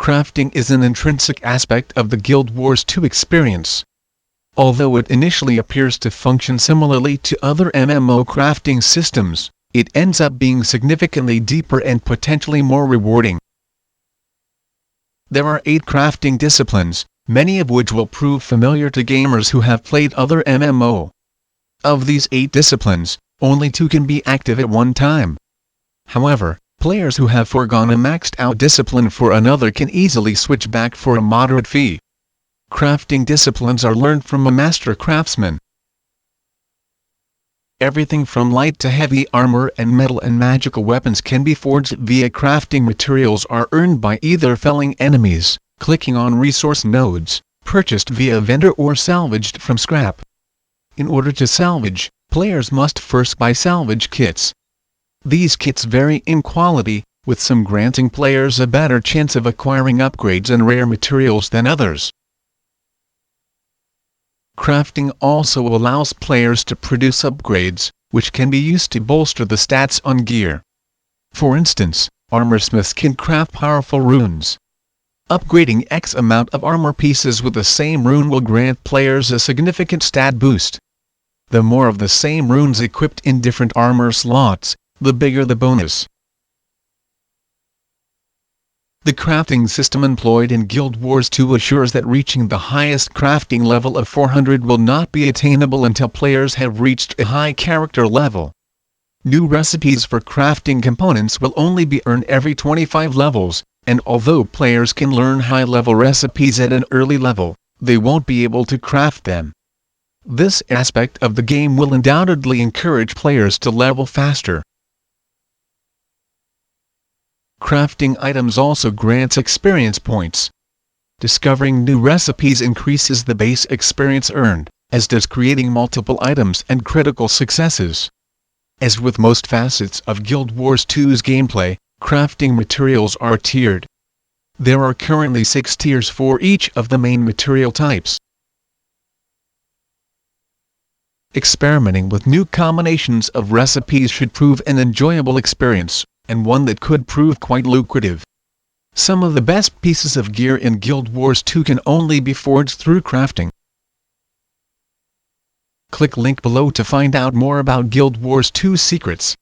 Crafting is an intrinsic aspect of the Guild Wars 2 experience. Although it initially appears to function similarly to other MMO crafting systems, it ends up being significantly deeper and potentially more rewarding. There are 8 crafting disciplines, many of which will prove familiar to gamers who have played other MMO. Of these 8 disciplines, only 2 can be active at one time. However, players who have foregone a maxed-out discipline for another can easily switch back for a moderate fee. Crafting disciplines are learned from a master craftsman. Everything from light to heavy armor and metal and magical weapons can be forged via crafting. Materials are earned by either felling enemies, clicking on resource nodes, purchased via vendor, or salvaged from scrap. In order to salvage, players must first buy salvage kits. These kits vary in quality, with some granting players a better chance of acquiring upgrades and rare materials than others. Crafting also allows players to produce upgrades, which can be used to bolster the stats on gear. For instance, armorsmiths can craft powerful runes. Upgrading X amount of armor pieces with the same rune will grant players a significant stat boost. The more of the same runes equipped in different armor slots, the bigger the bonus. The crafting system employed in Guild Wars 2 assures that reaching the highest crafting level of 400 will not be attainable until players have reached a high character level. New recipes for crafting components will only be earned every 25 levels, and although players can learn high-level recipes at an early level, they won't be able to craft them. This aspect of the game will undoubtedly encourage players to level faster. Crafting items also grants experience points. Discovering new recipes increases the base experience earned, as does creating multiple items and critical successes. As with most facets of Guild Wars 2's gameplay, crafting materials are tiered. There are currently 6 tiers for each of the main material types. Experimenting with new combinations of recipes should prove an enjoyable experience, and one that could prove quite lucrative. Some of the best pieces of gear in Guild Wars 2 can only be forged through crafting. Click link below to find out more about Guild Wars 2 secrets.